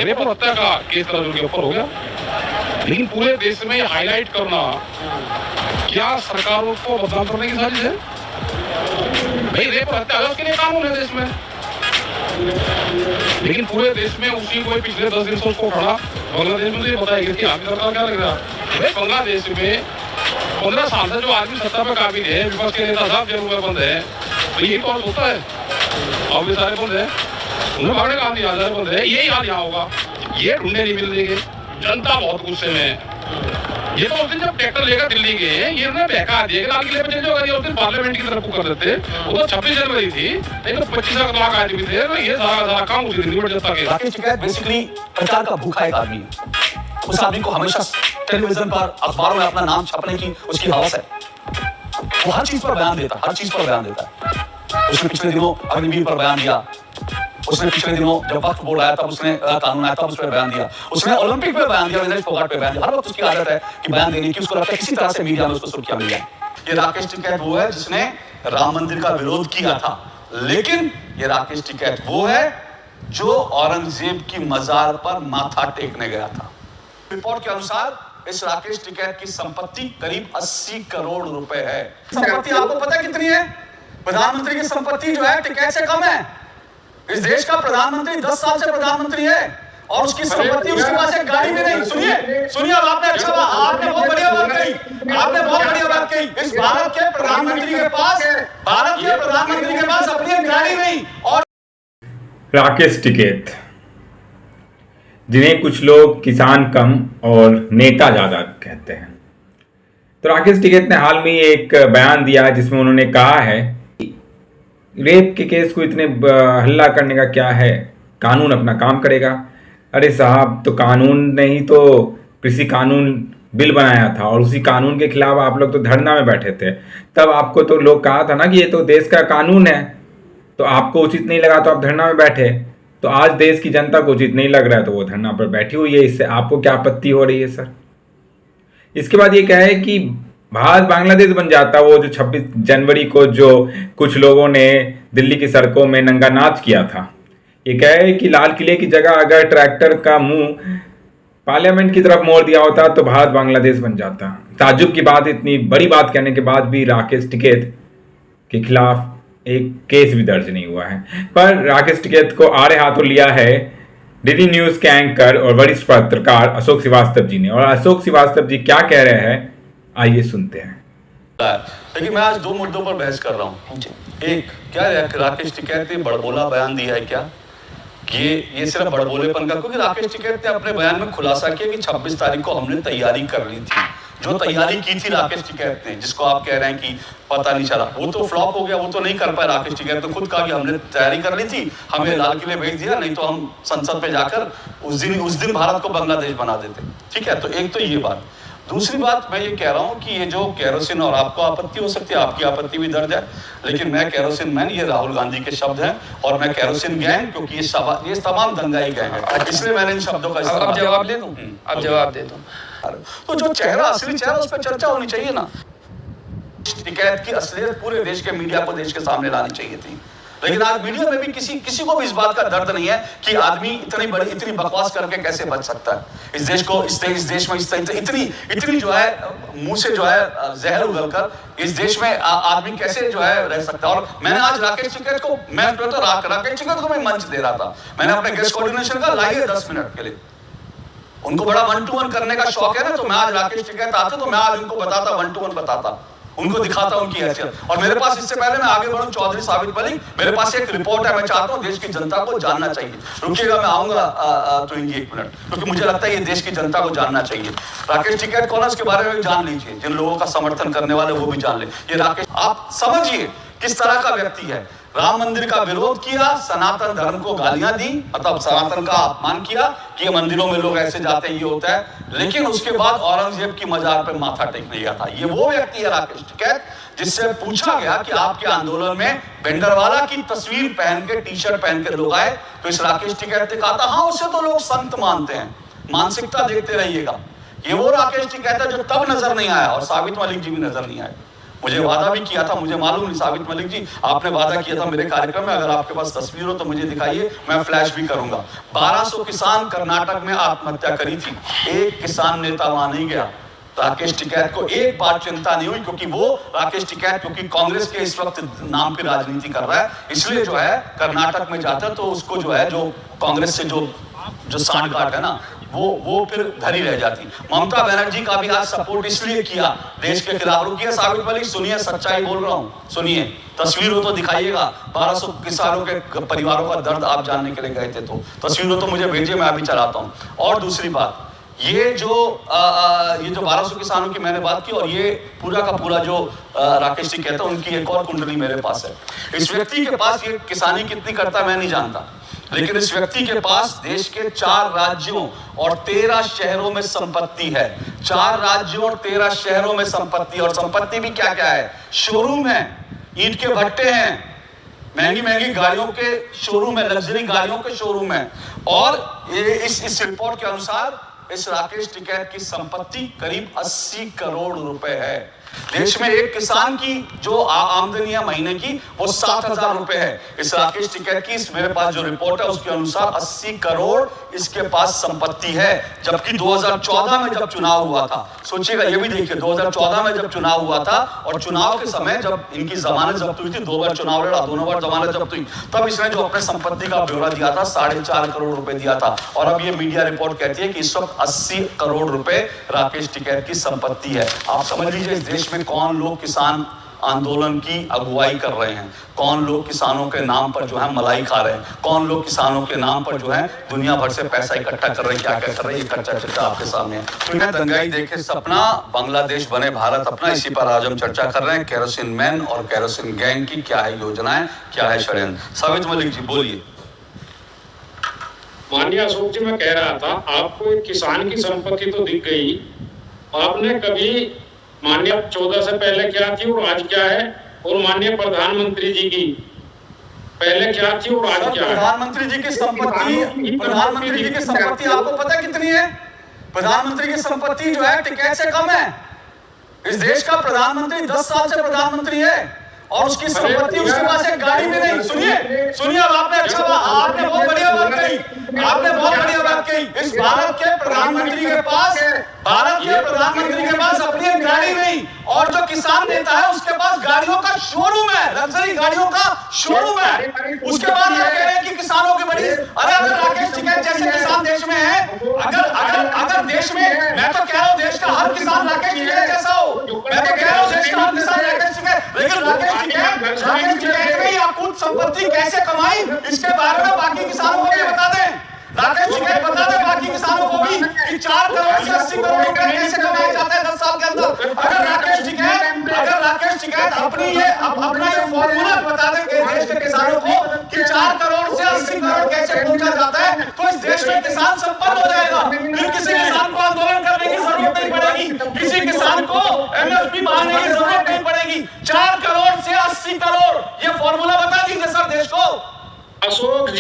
Rape और हत्या का केस दर्ज के ऊपर हो गया, लेकिन पूरे देश में हाईलाइट करना क्या सरकारों को बदनाम करने की साजिश है? भाई रेप और हत्या उसके लिए कानून है देश में, लेकिन पूरे देश में उसी को पिछले 10 दिन से उसको खड़ा बांग्लादेश में बताया कि आपकी सरकार क्या लग रहा है? बांग्लादेश में 15 साल से जो आदमी सत्ता पे काबिल है, विपक्ष के नेता साहब जेल में बंद है, तो यही तो होता है। अब ये सारे बंद है, उन्हें भागने का नहीं आता है, बंद है, यही हाल यहाँ होगा। ये ढूंढने नहीं मिल देंगे, जनता बहुत गुस्से में है। ये तो उस दिन जब ट्रैक्टर लेकर दिल्ली गए, ये उन्हें बहका दिया लाल किले पे चल जाओ, उस दिन पार्लियामेंट की तरफ कर देते। वो तो 26 जनवरी थी, नहीं तो 25 लाख आदमी थे, तो ये सारा काम उसी दिन निपट जाता है। राकेश टिकैत बेसिकली प्रचार का भूखा एक आदमी है। उस आदमी को हमेशा टेलीविजन पर, अखबारों में अपना नाम छपने की उसकी हवस है। वो हर चीज पर बयान देता है, हर चीज पर बयान देता है। उसने पिछले दिनों अग्निवीर पर बयान दिया, उसने पिछले दिनों जब वक्त बोर्ड आया तब उसने कानून आया तब उस पर बयान दिया, उसने ओलंपिक पे बयान दिया, विनेश फोगाट पे बयान दिया। हर वक्त उसकी आदत है कि बयान देने की, उसको लगता है किसी तरह से मीडिया में उसको सुर्खियां मिल जाए। ये राकेश टिकैत वो है जिसने राम मंदिर का विरोध किया था, लेकिन ये राकेश टिकैत वो है जो औरंगजेब की मजार पर माथा टेकने गया था। रिपोर्ट के अनुसार इस राकेश टिकैत की संपत्ति करीब 80 करोड़ रुपए है। संपत्ति आपको पता है कितनी है? प्रधानमंत्री की संपत्ति जो है टिकैत से कम है। इस देश का प्रधानमंत्री 10 साल से प्रधानमंत्री है और उसकी संपत्ति, उसके पास एक गाड़ी भी नहीं। सुनिए आपने अच्छा आपने बहुत बढ़िया बात कही, आपने बहुत बढ़िया बात कही। इस भारत के प्रधानमंत्री के पास अपनी एक गाड़ी नहीं। और राकेश टिकैत, जिन्हें कुछ लोग किसान कम और नेता ज़्यादा कहते हैं, तो राकेश टिकैत ने हाल में एक बयान दिया जिसमें उन्होंने कहा है रेप के केस को इतने हल्ला करने का क्या है, कानून अपना काम करेगा। अरे साहब, तो कानून ने ही तो कृषि कानून बिल बनाया था और उसी कानून के खिलाफ आप लोग तो धरना में बैठे थे। तब आपको तो लोग कहा था ना कि ये तो देश का कानून है, तो आपको उचित नहीं लगा तो आप धरना में बैठे। तो आज देश की जनता को उचित नहीं लग रहा है तो वो धरना पर बैठी हुई है। इससे आपको क्या आपत्ति हो रही है सर? इसके बाद ये क्या है कि भारत बांग्लादेश बन जाता। वो जो 26 जनवरी को जो कुछ लोगों ने दिल्ली की सड़कों में नंगा नाच किया था, ये क्या है कि लाल किले की जगह अगर ट्रैक्टर का मुंह पार्लियामेंट की तरफ मोड़ दिया होता तो भारत बांग्लादेश बन जाता। ताज्जुब की बात, इतनी बड़ी बात कहने के बाद भी राकेश टिकैत के खिलाफ एक केस भी दर्ज नहीं हुआ है। पर राकेश टिकैत को आड़े हाथों लिया है डीडी न्यूज के एंकर और वरिष्ठ पत्रकार अशोक श्रीवास्तव जी ने। और अशोक श्रीवास्तव जी क्या कह रहे हैं, आइए सुनते हैं। लेकिन मैं आज दो मुद्दों पर बहस कर रहा हूँ। एक, क्या राकेश टिकैत ने बड़बोला बयान दिया है क्या? कि ये सिर्फ बड़बोलेपन का, क्योंकि राकेश टिकैत ने अपने बयान में खुलासा किया कि 26 तारीख को हमने तैयारी कर ली थी। जो तैयारी की थी राकेश टिकैत ने, जिसको आप कह रहे हैं कि पता नहीं चला, वो तो फ्लॉप हो गया, वो तो नहीं कर पाए। राकेश टिकैत ने खुद कहा कि हमने तैयारी कर ली थी, हमें लाल किले भेज दिया, नहीं तो हम संसद पे जाकर उस दिन भारत को बांग्लादेश बना देते। ठीक है, तो एक तो ये बात। दूसरी बात मैं ये कह रहा हूँ कि ये जो केरोसिन, और आपको आपत्ति हो सकती है, आपकी आपत्ति भी दर्ज है, लेकिन मैं केरोसिन मैन, ये राहुल गांधी के शब्द हैं, और मैं केरोसिन गैंग, क्योंकि ये तमाम दंगाई गैंग है, इसलिए मैंने इन शब्दों का अब जवाब दे दूं, अब जवाब दे दूं। तो जो चेहरा, असली चेहरा, उस पर चर्चा होनी चाहिए ना। टिकैत की असलियत पूरे देश के मीडिया को देश के सामने लानी चाहिए थी, लेकिन आज मीडिया में भी किसी को भी इस बात का दर्द नहीं है कि आदमी इतनी बकवास करके कैसे बच सकता है। इस देश को, इस देश में इतनी जो है मुंह से जो है जहर उगलकर इस देश में आदमी कैसे जो है रह सकता है। और मैंने आज राकेश टिकैत को, राकेश टिकैत को मैं मंच दे रहा था, मैंने अपने गेस्ट कोऑर्डिनेशन का लाइए 10 मिनट के लिए। उनको बड़ा 1 to 1 करने का शौक है ना, तो मैं आज राकेश टिकैत आते तो मैं आज उनको बताता, 1 to 1 बताता, उनको दिखाता उनकी हैसियत। और मेरे पास, इससे पहले मैं आगे बढ़ूं, चौधरी साबित मलिक, मेरे पास एक रिपोर्ट है, मैं चाहता हूं देश की जनता को जानना चाहिए। रुकिएगा, मैं आऊंगा तो 1 मिनट, क्योंकि मुझे लगता है ये देश की जनता को जानना चाहिए। राकेश टिकैत कौन है उसके बारे में भी जान लीजिए, जिन लोगों का समर्थन करने वाले वो भी जान ले। ये राकेश, आप समझिए किस तरह का व्यक्ति है। राम मंदिर का विरोध किया, सनातन धर्म को गालियां दी, मतलब सनातन का अपमान किया कि मंदिरों में लोग ऐसे जाते हैं, ये होता है, लेकिन उसके बाद औरंगजेब की मजार पर माथा टेकने गया था। ये वो व्यक्ति है राकेश टिकैत, जिससे पूछा गया कि आपके आंदोलन में भिंडरवाला की तस्वीर पहन के, टी शर्ट पहन के लोग आए, तो इस राकेश टिकैत ने कहा था हाँ, उसे तो लोग संत मानते हैं, मानसिकता देखते रहिएगा। ये वो राकेश टिकैत है जो तब नजर नहीं आया, और साबित मलिक जी भी नजर नहीं आए। मुझे वादा भी किया था, मुझे मालूम नहीं साबित मलिक जी, आपने वादा किया था मेरे कार्यक्रम में, अगर आपके पास तस्वीर हो तो मुझे दिखाइए, मैं फ्लैश भी करूंगा। 1200 किसान कर्नाटक में आत्महत्या करी थी, एक किसान नेता वहां नहीं गया। राकेश टिकैत को एक बार चिंता नहीं हुई, क्योंकि वो राकेश टिकैत क्योंकि कांग्रेस के इस वक्त नाम की राजनीति कर रहा है, इसलिए जो है कर्नाटक में जाता है तो उसको जो है जो कांग्रेस से जो सांठगांठ है ना वो फिर धरी रह जाती। ममता बनर्जी का भी आज सपोर्ट इसलिए किया, देश के खिलाफ रुकिए साबित मलिक, सुनिए, सच्चाई बोल रहा हूँ, सुनिए, तस्वीर हो तो दिखाइएगा। 1200 किसानों के परिवारों का दर्द आप जानने के लिए गए थे तो तस्वीर हो तो मुझे भेजिए, मैं अभी चलाता हूँ। और दूसरी बात, ये जो 1200 किसानों की मैंने बात की, और ये पूरा का पूरा जो राकेश जी कहते हैं, उनकी एक और कुंडली मेरे पास है। इस व्यक्ति के पास ये किसानी कितनी करता है मैं नहीं जानता, लेकिन इस व्यक्ति के पास देश के 4 राज्यों और 13 शहरों में संपत्ति है। 4 राज्यों और 13 शहरों में संपत्ति, और संपत्ति भी क्या क्या है, शोरूम है, ईंट के भट्टे हैं, महंगी महंगी गाड़ियों के शोरूम है, लग्जरी गाड़ियों के शोरूम है। और इस रिपोर्ट के अनुसार इस राकेश टिकैत की संपत्ति करीब 80 करोड़ रुपए है। देश में एक किसान की जो आमदनी है महीने की वो 7,000 रुपए है। इस राकेश टिकैत की मेरे पास जो रिपोर्ट है उसके अनुसार 80 करोड़ इसके पास संपत्ति है। जबकि 2014 में जब चुनाव हुआ था, सोचिएगा ये भी देखिए, 2014 में जब चुनाव हुआ था और चुनाव के समय जब इनकी जमानत जब्त हुई थी, 2 बार चुनाव लड़ा, दोनों बार जमानत जब्त हुई, तब इसने जो अपने संपत्ति का ब्यौरा दिया था 4.5 करोड़ रुपए दिया था। और अब ये मीडिया रिपोर्ट कहती है कि इस वक्त 80 करोड़ रुपए राकेश टिकैत की संपत्ति है। आप समझ लीजिए इस देश में कौन लोग किसान आंदोलन की अगुवाई कर रहे हैं, कौन लोग किसानों के नाम पर जो है मलाई खा रहे हैं, कौन लोग किसानों के नाम पर जो है दुनिया भर से पैसा इकट्ठा कर रहे हैं, क्या क्या कर रहे हैं, ये कच्चा चिट्ठा आपके सामने है। तो दंगाई देखे सपना, बांग्लादेश बने भारत अपना, इसी पर आज हम चर्चा कर रहे हैं। केरोसिन मैन और केरोसिन गैंग की क्या है योजनाएं, क्या है षड्यंत्र। साबित मलिक जी बोलिए। माननीय अशोक जी, मैं कह रहा था आपको किसान की संपत्ति तो दिख गई, आपने कभी माननीय 14 से पहले क्या थी और आज क्या है, और माननीय प्रधानमंत्री जी की पहले क्या थी और आज क्या है? प्रधानमंत्री जी की संपत्ति आपको पता है कितनी है? प्रधानमंत्री की संपत्ति जो है टिकैत से कम है। इस देश का प्रधानमंत्री 10 साल से प्रधानमंत्री है और उसकी संपत्ति, उसके पास एक गाड़ी भी नहीं। सुनिए अब आपने आपने बहुत बढ़िया बात कही, आपने बहुत बढ़िया बात कही। इस भारत के प्रधानमंत्री के पास अपनी एक गाड़ी नहीं, और जो किसान नेता है उसके पास गाड़ियों का शोरूम है, लग्जरी गाड़ियों का शोरूम है। उसके बाद ये कह रहे हैं कि किसानों की बड़ी, अरे अगर राकेश टिकैत जैसे किसान देश में है, अगर देश में, मैं तो कह रहा हूँ देश का हर किसान राकेश टिकैत जैसा हो, मैं तो कह रहा हूँ देश का हर किसान राकेश टिकैत, लेकिन राकेश टिकैत ने अकूत संपत्ति कैसे कमाई इसके बारे में बाकी किसानों को भी बता दें। राकेश टिकैत बता दें बाकी किसानों को भी कि 4 करोड़ से 80 करोड़ रुपए कैसे कमाए जाते हैं 10 साल के अंदर। अगर राकेश टिकैत अपना ये फॉर्मूला बता दें कि देश के किसानों को कि 4 करोड़ से 80 करोड़ कैसे पहुंचा जाता है, तो इस देश में किसान संपन्न हो जाएगा। फिर किसी किसान को आंदोलन करने की जरूरत नहीं पड़ेगी, किसी किसान को MSP मांगने की जरूरत नहीं पड़ेगी। 4 करोड़ से 80 करोड़ ये फॉर्मूला बता दीजिए सर देश को। अशोक जी